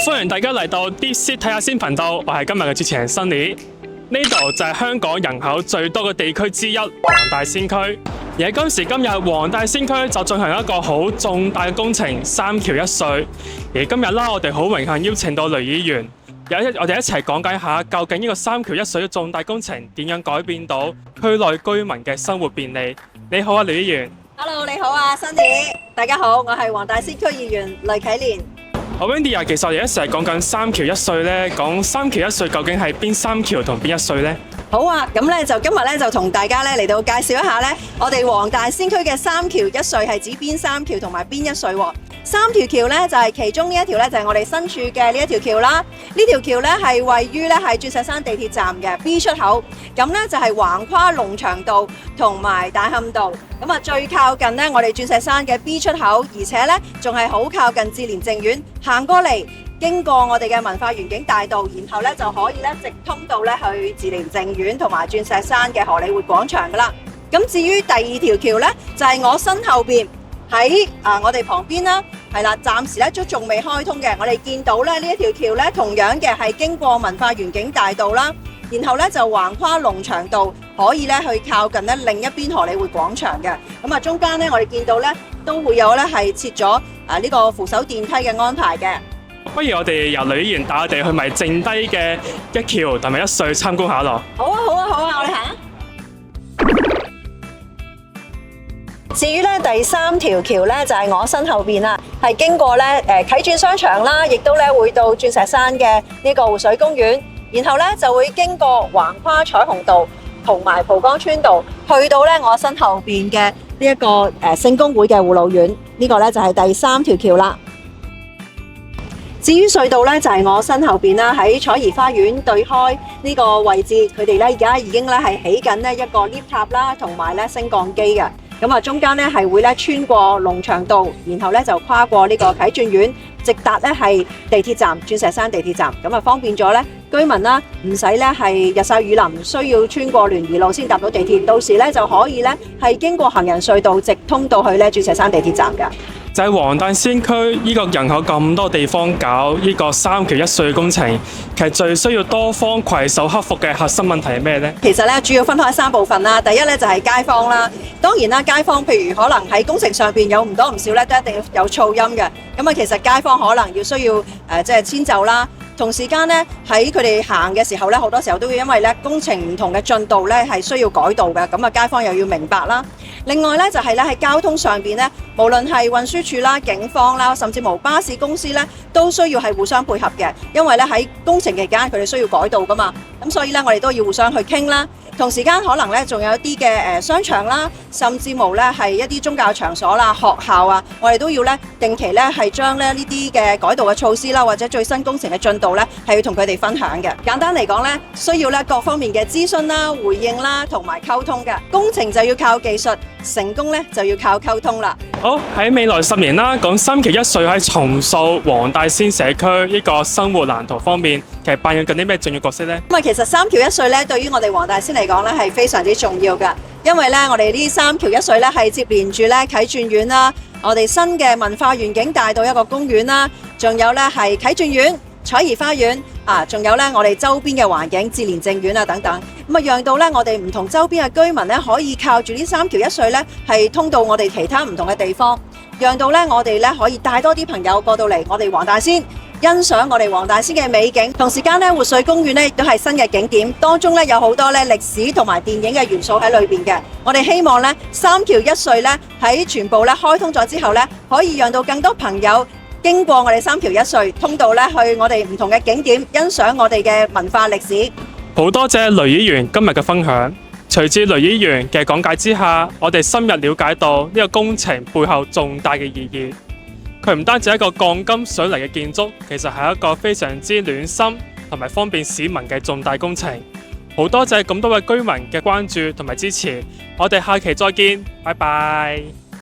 歡迎大家嚟到 Deep Sea 睇下先頻道，我係今日嘅主持人 Sunny。呢度就係香港人口最多嘅地區之一黃大仙區，而喺今時今日黃大仙區就進行一個好重大嘅工程——三橋一隧。而今日啦，我哋好榮幸邀請到雷議員，我哋一齊講解下究竟呢個三橋一隧嘅重大工程點樣改變到區內居民嘅生活便利。你好啊，雷議員。Hello， 你好啊，Sunny。大家好，我係黃大仙區議員雷啟蓮。好 Wendy 啊，其實我哋一成日講緊三橋一隧咧，講三橋一隧究竟係邊三橋同邊一隧呢？好啊，咁咧就今日咧就同大家咧嚟到介紹一下咧，我哋黃大仙區嘅三橋一隧係指邊三橋同埋邊一隧喎。三條橋咧就係其中呢一條咧就係我哋身處嘅呢一條橋啦。呢條橋咧係位於咧係鑽石山地鐵站嘅 B 出口，咁咧就係橫跨龍翔道同埋大磡道，咁啊最靠近咧我哋鑽石山嘅 B 出口，而且咧仲係好靠近志蓮淨苑，行過嚟經過我哋嘅文化園景大道，然後咧就可以咧直通到咧去志蓮淨苑同埋鑽石山嘅荷里活廣場噶啦。咁至於第二條橋咧就係我身後邊喺我哋旁邊啦。係啦，暫時咧都仲未開通嘅。我哋見到咧呢一條橋咧，同樣嘅係經過文化園景大道啦，然後咧就橫跨龍翔道，可以咧去靠近咧另一邊荷里活廣場嘅。咁啊，中間咧我哋見到咧都會有咧係設咗呢個扶手電梯嘅安排嘅。不如我哋由雷議員帶我哋去埋剩低嘅一橋同埋一隧參觀下咯。好啊，好啊，好啊，我哋行。至於咧第三條橋咧就係我身後邊啦，係經過咧啟鑽商場啦，亦都咧會到鑽石山嘅呢個湖水公園，然後咧就會經過橫跨彩虹道同埋蒲崗村道，去到咧我身後邊嘅呢一個聖公會嘅護老院，呢個咧就係第三條橋啦。至於隧道咧就係我身後邊啦，喺彩怡花園對開呢個位置，佢哋咧而家已經咧係起緊呢一個 lift 塔啦，同埋咧升降機嘅。咁啊，中間咧係會咧穿過龍翔道，然後咧就跨過呢個啟鑽苑，直達咧係地鐵站鑽石山地鐵站，咁啊方便咗咧居民啦，唔使咧係日曬雨淋，唔需要穿過聯誼路先搭到地鐵，到時咧就可以咧係經過行人隧道直通到去咧鑽石山地鐵站㗎。就係黃大仙區呢個人口咁多地方搞呢個三橋一隧工程，其實最需要多方攜手克服嘅核心問題係咩呢？其實咧主要分開三部分啦。第一咧就係街坊啦，當然啦，街坊譬如可能喺工程上邊有唔多唔少咧，都一定要有噪音嘅。咁啊，其實街坊可能要需要即係遷就啦。同時間咧喺佢哋行嘅時候咧，好多時候都會因為咧工程唔同嘅進度咧係需要改道嘅，咁啊街坊又要明白啦。另外咧就係咧喺交通上邊咧，無論係運輸署啦、警方啦，甚至乎巴士公司咧，都需要係互相配合嘅，因為咧喺工程期間佢哋需要改道噶嘛，咁所以咧我哋都要互相去傾啦。同時間可能咧仲有一啲嘅商場啦，甚至乎咧係一啲宗教場所啦、學校啊，我哋都要咧定期咧係將咧呢啲嘅改道嘅措施啦，或者最新工程嘅進度咧係要同佢哋分享嘅。簡單嚟講咧，需要咧各方面嘅諮詢啦、回應啦同埋溝通嘅。工程就要靠技術，成功咧就要靠溝通啦。好，喺未來10年啦，講三橋一隧喺重塑黃大仙社區呢個生活藍圖方面，其實扮演緊啲咩重要角色呢？咁啊，其實三橋一隧咧，對於我哋黃大仙嚟講咧，係非常之重要㗎。因為咧，我哋呢三橋一隧咧係接連住咧啟鑽苑啦，我哋新嘅文化園景大道一個公園啦，仲有咧係啟鑽苑、彩怡花園啊，仲有咧我哋周邊嘅環境志蓮淨苑啊等等，咁啊讓到咧我哋唔同周邊嘅居民咧可以靠住呢三橋一隧咧係通到我哋其他唔同嘅地方，讓到咧我哋咧可以帶多啲朋友過到嚟我哋黃大仙，欣賞我哋黃大仙嘅美景。同時間咧活水公園咧亦都係新嘅景點，當中咧有好多咧歷史同埋電影嘅元素喺裏邊嘅。我哋希望咧三橋一隧咧喺全部咧開通咗之後咧，可以讓到更多朋友經過我哋三橋一隧通道咧，去我哋唔同嘅景點欣賞我哋嘅文化歷史。好多謝雷議員今日嘅分享。隨住雷議員嘅講解之下，我哋深入了解到呢個工程背後重大嘅意義。佢唔單止係一個鋼筋水泥嘅建築，其實係一個非常之暖心同埋方便市民嘅重大工程。好多謝咁多位居民嘅關注同埋支持。我哋下期再見，拜拜。